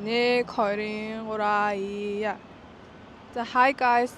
1, 2, 3, 2. За hi guys.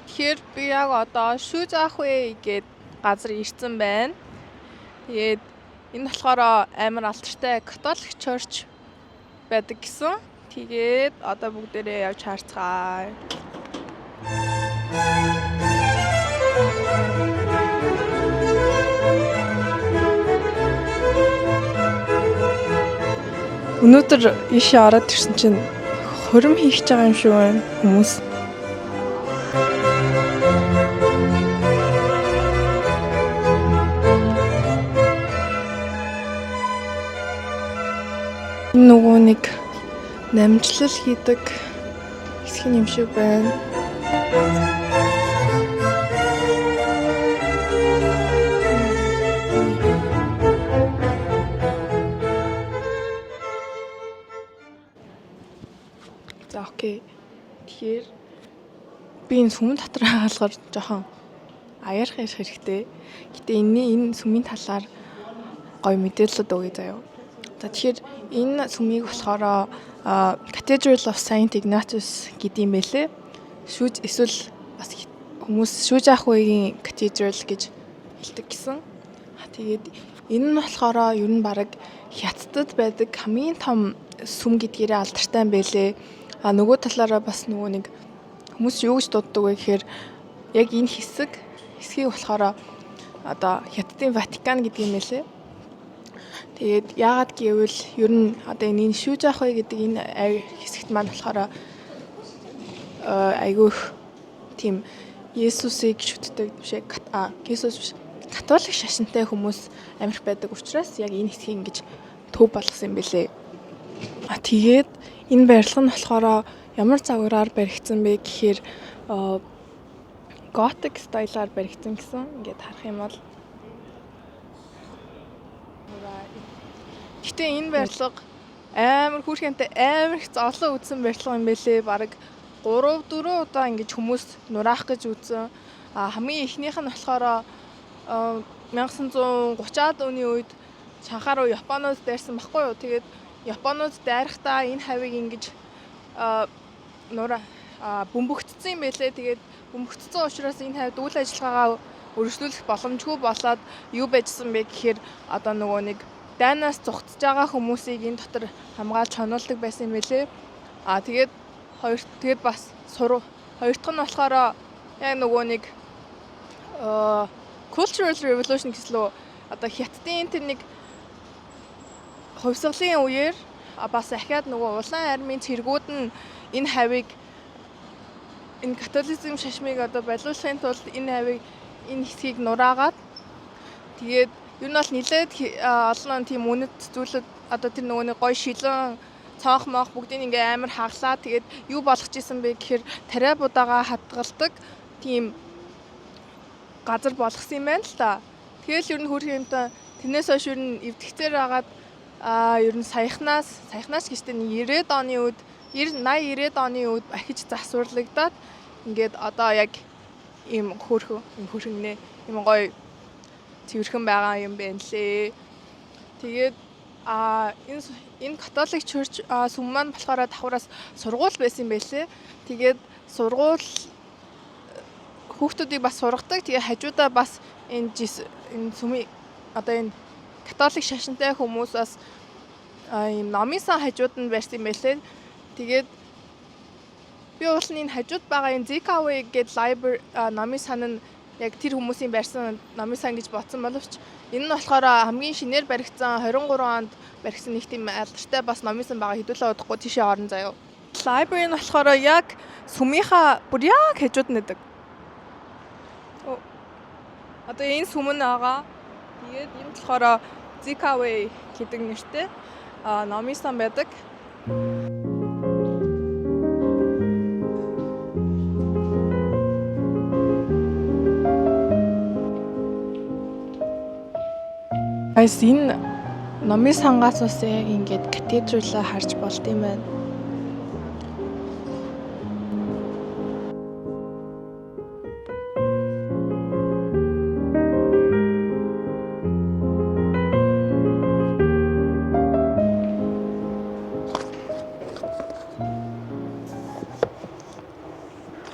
Тэгэхээр би яг одоо Шүү заах вэ гээд газар ирсэн байна. Тэгээд энэ болохоор амар алдартай католик church байдаг гэсэн. Тэгээд одоо бүгдээрээ явж харцгаая. Өнөөдөр ийшээ ороод ирсэн чинь хорим хийх гэж байгаа юм шиг байна хүмүүс. Нөгөө нэг намжлал хийдэг хэсгийн юм шиг байна. За окей. Тэгэхээр би энэ сүмэн дотор хаалгаар жоохон аяарах хэрэгтэй. Гэтэ энэ сүмийн талаар гоё мэдээлэлд өгье заяа. За тэгэхээр энэ сүмийг болохоор Cathedral of Saint Ignatius гэдэг юм байлээ. Эсвэл бас хүмүүс Шүү заах үеийн Cathedral гэж хэлдэг гэсэн. Тэгээд энэ нь болохоор ер нь баг Хятадд байдаг хамгийн том сүм гэдгээрээ алдартай юм байлээ. Нөгөө талаараа бас нөгөө нэг хүмүүс юу гэж дууддаг вэ гэхээр яг энэ хэсгийг болохоор одоо Хятадын Ватикан гэдэг юм байлээ. Тэгээд яагаад гэвэл ер нь одоо энэ Шүү заах вэ гэдэг энэ хэсэгт маань болохоор айгүй тийм Есүсийг шүтдэг бишээ Есүс биш католик шашинтай хүмүүс амирх байдаг учраас яг энэ хэсгийг ингэж төв болгосон юм байлээ. Тэгээд энэ барилга нь болохоор ямар загвараар баригдсан бэ гэхээр готик стайлаар баригдсан гэсэн. Ингээд харах юм бол гэтээ энэ барилга амар хүүхэнтэй амар их зовлон үзсэн барилга юм байлээ. Бараг 3-4 удаа ингэж хүмүүс нураах гэж үзсэн. Хамгийн ихнийх нь болохоор 1930-аад оны үед Шанхай руу Японууд дайрсан баггүй юу. Тэгээд Японууд дайрахтаа энэ хавийг ингэж бөмбөгдсөн юм байлээ. Тэгээд бөмбөгдсөн учраас энэ хавьд үйл ажиллагаагаа өргөжлүүлэх боломжгүй болоод юу байжсан бэ гэхээр одоо нөгөө нэг дайнаас зугтж байгаа хүмүүсийг энэ дотор хамгаалж хонуулдаг байсан юм байлээ. Тэгээд бас хоёр дахь нь болохоор яг нөгөө нэг Cultural Revolution гэслөө одоо Хятадын тэр нэг хувьсгалын үеэр бас ахаад нөгөө улаан армийн цэргүүд нь энэ хавийг энэ католицизм шашмыг одоо байлуулахын тулд энэ хэсгийг нураагаад тэгээд ер нь бол нэлээд олон тийм үнэт зүйлүүд одоо тэр нөгөө нэг гоё шилэн цонх моох бүгдийг ингээ амар хаглаа. Тэгээд юу болгож исэн бэ гэхээр тариа будаага хадгалдаг тийм газар болгосон юм байна л та. Тэгэл ер нь хөрхөмтэй тэрнээс хойш ер нь эвдэгцээр хагаад ер нь саяхнаас гэжтэй 90-ад оны үед 80-90-ад оны үед ахиж засварлагдаад ингээд одоо яг ийм хөрхөн ийм гоё цэвэрхэн байгаа юм байна лээ. Тэгээд энэ католик church сүм маань болохоор давхраас сургууль байсан юм байлээ. Тэгээд сургууль хүүхдүүдийг бас сургадаг. Тэгээд хажуудаа бас энэ сүмийн одоо энэ католик шашинтай хүмүүс бас ийм номын сан хажууд нь барьсан юм байлээ. Тэгээд би уул нь энэ хажууд байгаа энэ Zikaway гэдэг library номын сан нь яг тэр хүмүүсийн барьсан номын сан гэж бодсон боловч энэ нь болохоор хамгийн шинээр баригдсан 23 онд баригдсан нэг тийм алдартай бас номын сан байгаа. Хэдүүлээ удахгүй тийшээ орон заяа. Library нь болохоор яг сүмийнхаа бүр яг хажууд нь байдаг. Одоо энэ сүм нь байгаа. Тэгээд энэ болохоор Zikaway гэдэг нэртэй номын сан байдаг. Энэ номын сангаас бас яг ингээд катедралаа харж болд юм байна.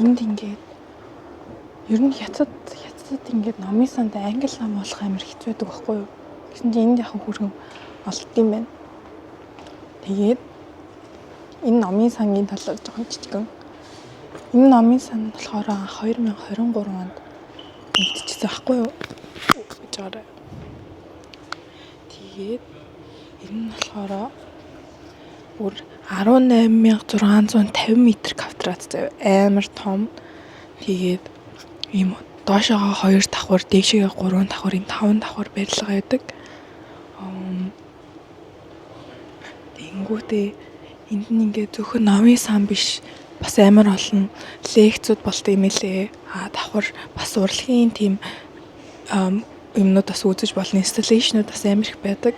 энд ингээд ер нь хятад ингээд номын санд англи ном болох амар хэцүү байдаг байхгүй юу? Гэсэн чинь энд яг хүрхэн олдсон юм байна. Тэгээд энэ номын сангийн талаар жоохон жижигэн. Энэ номын сан болохоор 2023 онд нэгдчихсэн байхгүй юу? Жаарай. Тэгээд энэ нь болохоор бүр 18650 м квадрат заяа амар том. Тэгээд ийм доошоогоо 2 давхар, дээшээгээ 3 давхар, ийм 5 давхар барилга байдаг. Тэнгүүтээ энд нь ингээд зөвхөн номын сан биш бас амар олон лекцүүд болдог юм элэ. Давхар бас урлагийн тийм юмнууд бас үзэж болно. Инсталлейшнуд бас амар их байдаг.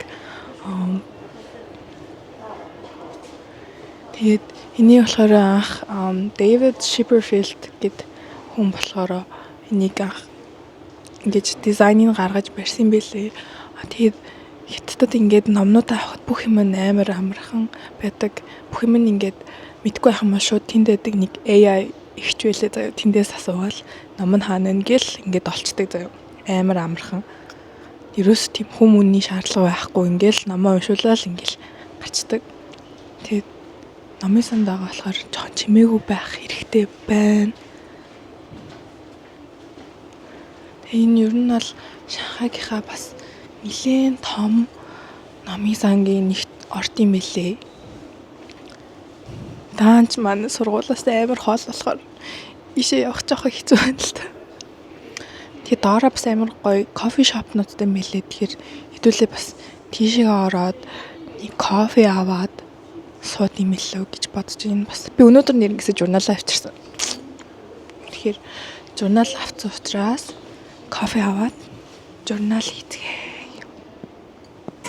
Тэгээд энийг болохоор анх David Chipperfield гэд хүн болохоор энийг анх ингэж дизайныг гаргаж барьсан байлээ. Тэгээд хятадд ингээд номнуудаа авахд бүх юм амар амархан байдаг. Бүх юм ингээд мэдгүй байх юм бол шууд тэнд байдаг нэг AI ихч байлээ заяа. Тэндээс асуувал ном нь хаана вэ гэл ингээд олцдог заяа. Амар амархан. Ерөөс тийм хүмүүний шаардлага байхгүй ингээл номоо уншуулаад ингээл гарчдаг. Тэгээд номын санд байгаа болохоор жоохон чимээгүй байх хэрэгтэй байна. Энэ ер нь бол Шанхайгийнхаа бас нэлээд том номын сангийн нэгт орд юм билээ. Даанч манай сургуулиас амар хоол болохоор ишээ явах жоохон хэцүү байна л та. Тэгээд доороо бас амар гоё кофе шопнуудтай мэлээ. Тэгэхээр хэдүүлээ бас тийшээ ороод нэг кофе аваад сууд юм лөө гэж бодож байна. Бас би өнөөдөр нэрнгэсээ журналаа авчирсан. Тэгэхээр журнал авсан учраас кофе аваад журнал хийцгээе.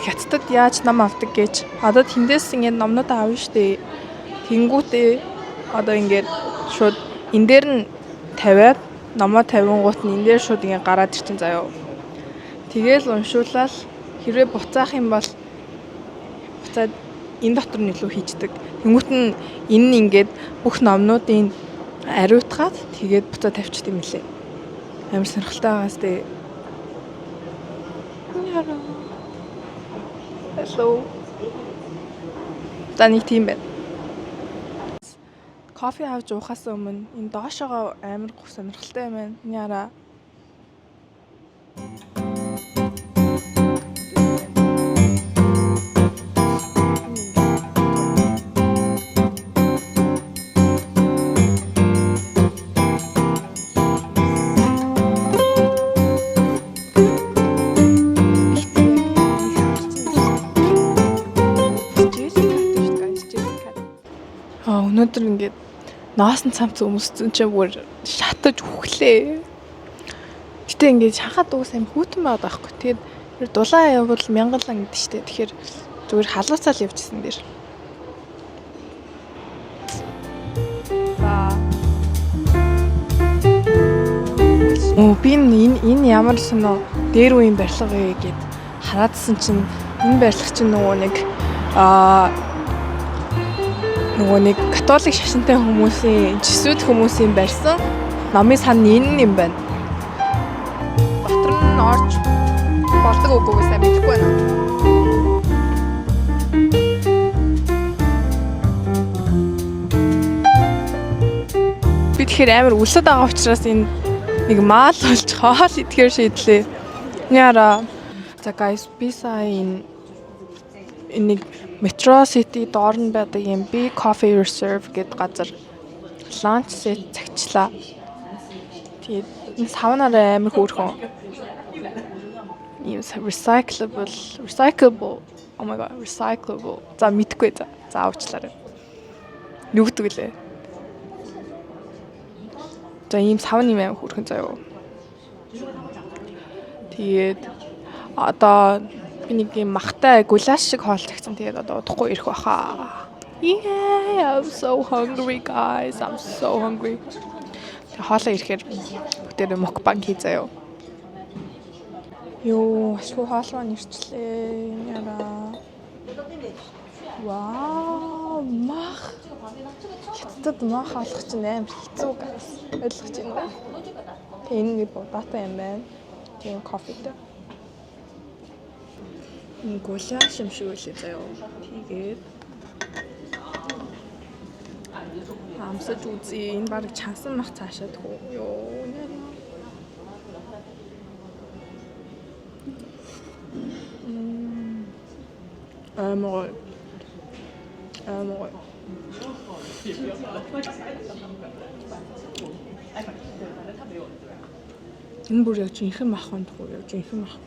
Хятадд яаж ном авдаг гэж одоо тэндээс ингээд номнууд аавна штэ. Тэнгүүтээ одоо ингээд шууд энэ дээр нь тавиад номоо тавингуут нь энэ дээр шууд ингээд гараад ирчин заяа. Тэгээл уншуулаад хэрвээ буцаах юм бол буцаад энэ дотор нь илүү хийждэг. Тэнгүүт нь энэ нь ингээд бүх номнуудын ариутгаад тэгээд буцаад тавьчихд юм лээ. Амар сонирхолтой байгаас тээ. Hello. Таны тийм байна. Кофе авч уухаас өмнө энэ доошоогоо амар сонирхолтой юм байна. Яра. Өнөөдөр ингээд ноосон цамц өмссөн чинь бүр шатаж үхлээ. Гэтэ ингээд шахаад уус аим хүүтэн байгаад байхгүй. Тэгээд дулаан явбал 1000 лан гэдэг штэ. Тэгэхээр зүгээр халууцаал явчихсан дээр. Би энэ ямар сонио дээр үеийн барилга вэ гэд хараадсан чинь энэ барилга чинь нөгөө нэг католик шашинтай хүмүүсийн жисүүд хүмүүсийн барьсан номын сан энэ юм байна. Дотор нь орж болдог үгүйгээ сайн мэдэхгүй байна. Би тэгэхээр амар үлсэд байгаа учраас энэ нэг маал болж хоол идэхээр шийдлээ. Яра. За guys, би сайн нэг Metro City доор нь байдаг юм Big Coffee Reserve гэдэг газар ланч сет цагчлаа. Тэгээд энэ савнаараа амар хөөрхөн. Ийм recyclable. Oh my god, recyclable. За мэдгүй за авчлаарай. Юу гэдэг лээ? За ийм савн юм амар хөөрхөн заяа. Тэгээд одоо би нэг юм махтай гулаш шиг хоол тагсан. Тэгээд одоо удахгүй ирэх баха. Yeah, I'm so hungry guys. I'm so hungry. Тэгээд хоолоо ирэхээр бүгдээ мукбанг хийзээ юу. Йоо, ашгүй хоол маань ирчлээ. Яра. Вау, мах. Хятадд мах олох чинь амар хэцүү гайс. Ойлгож байна уу? Тэгээ энэ нэг будаатай юм байна. Тийм кофетэй. Энэ гуляш юм шиг үлээ заяа. Тэгээд амсаж үзье. Энэ баг чансан мах цаашаа тгөө. Йоо. Амар. Энэ бүр яг жинхэнэ мах хондох уу? Жинхэнэ мах.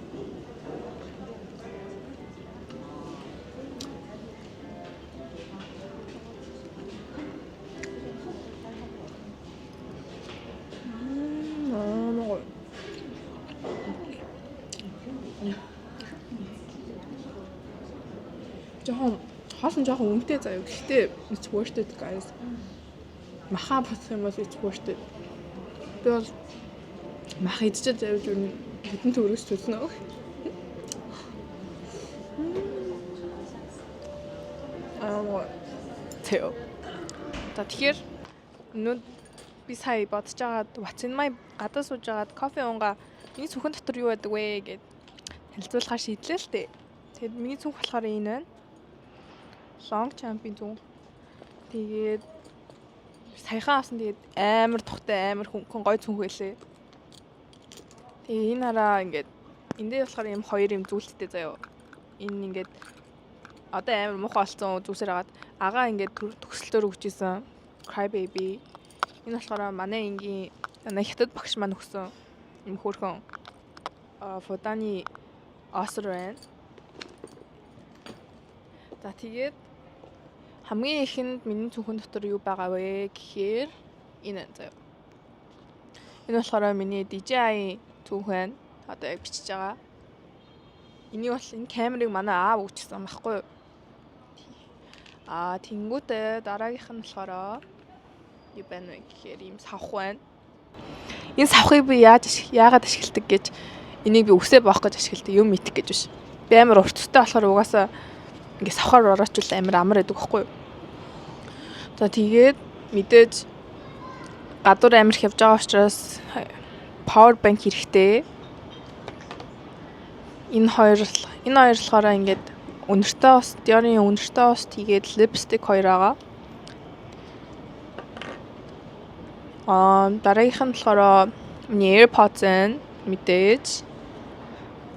Жоохон өмтэй заяа. Гэхдээ it's worth it guys. Маха бодох юм бол it's worth it. Би бол мах идчихэж заяа юу хэдэн төгрөгс төлснө. Тэo. Тэгэхээр нүд би сая бодож байгаад what's in my гадаа сууж байгаад кофе унгаа миний цүнхэн дотор юу байдаг вэ гэд танилцуулахаар шийдлээ л дээ. Тэгэд миний цүнх болохоор энэ байна. Long champion зүг. Тэгээд саяхан авсан тэгээд амар тухтай амар хүн гой цүнх байлээ. Тэгээ энэ хараа ингээд эндээ болохоор юм хоёр юм зүйлттэй заяа. Энэ ингээд одоо амар муухай болсон зүйлсээр хагаад агаа ингээд төгсөлтөөр өгч исэн. Cry baby. Энэ болохоор манай ингийн хятад багш маань өгсөн юм хөөрхөн фотоны осор байна. За тэгээд хамгийн ихэнд миний цүнхэн дотор юу байгаа вэ гэхээр энэ заяа. Энэ болохоор миний DJI цүнхэн одоо яг бичиж байгаа. Энийг бол энэ камерыг манай аав өгчихсэн байхгүй юу? Тэнгүүтээ дараагийнх нь болохоор юу байна вэ гэхээр ийм савх байна. Энэ савхыг би яагаад ашигладаг гэж энийг би үсээ боох гэж ашигладаг юм мэдэх гэж биш. Би амар урттай болохоор угаасаа ингээ савхаар ороочвол амар амар байдаг байхгүй юу? За тэгээд мэдээж гадуур амир явж байгаа учраас power bank хэрэгтэй. Энэ хоёр болохоор ингээд өнөртэй ус, Dior-ийн өнөртэй ус тэгээд lipstick хоёр байгаа. Дараагийнх нь болохоор миний AirPods энэ мэдээж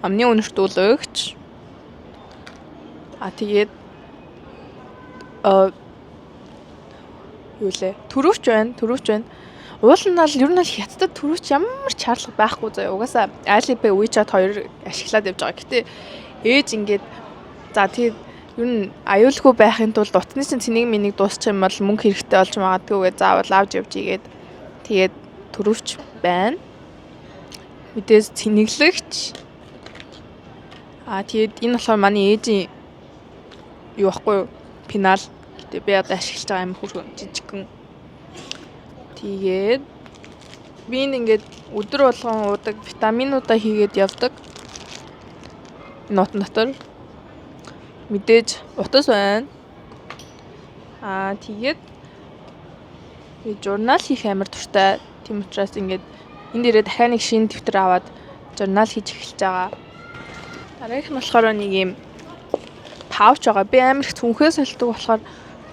амны өнөртүүлэгч. Тэгээд юу лээ? Төрөвч байна. Уул нь бол ер нь хятадд төрөвч ямар ч шаардлага байхгүй заяа. Угаасаа Alipay, WeChat хоёр ашиглаад явж байгаа. Гэтэ ээж ингээд за тэгээд ер нь аюулгүй байхын тулд утасны чинь цэнийг минийг дуусчих юм бол мөнгө хэрэгтэй болж магадгүй гэж заавал авч явж игээд тэгээд төрөвч байна. Мэдээж цэнэглэгч. Тэгээд энэ болохоор манай ээжийн юу байхгүй юу? Пенал. Гэтэ би одоо ашиглаж байгаа юм хөрхөн жижигхэн. Тэгээд би ингээд өдөр болгон уудаг витаминуудаа хийгээд явдаг. Энэ утан дотор мэдээж утас байна. Тэгээд би журнал хийх амар дуртай. Тийм учраас ингээд энэ дээрээ дахиад нэг шинэ дэвтэр аваад журнал хийж эхэлж байгаа. Дараагийнх нь болохоор нэг юм пауч байгаа. Би амар их цүнхээ солидог болохоор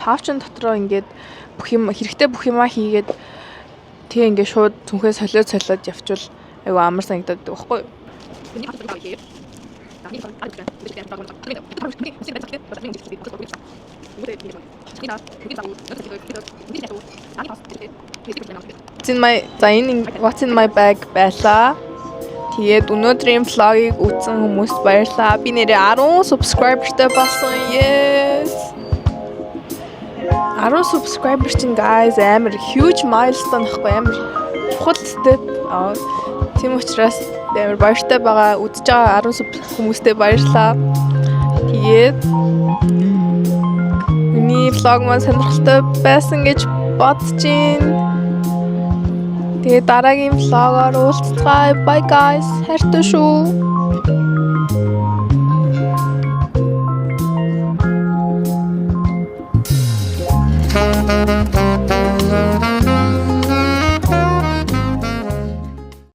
паучын дотроо ингээд бүх юм хэрэгтэй бүх юмаа хийгээд тэгээ ингээд шууд цүнхээ солиод явчвал айгу амар санагдаад байхгүй юу? What's in my bag байлаа. Тэгээд өнөөдрийн vlog-ыг үзсэн хүмүүст баярлалаа. Би нэрээ 10 subscriberтай болсон. Yes. 10 subscriber чинь guys амар huge milestone ахгүй амар чухал step. Тийм учраас амар баяртай байгаа. Үзэж байгаа 10 хүмүүстээ баярлалаа. Тэгээд миний vlog маань сонирхолтой байсан гэж бодож байна. Тэгээд дараагийн vlog-оор уулзцгаая. Bye guys. Хайртай шүү.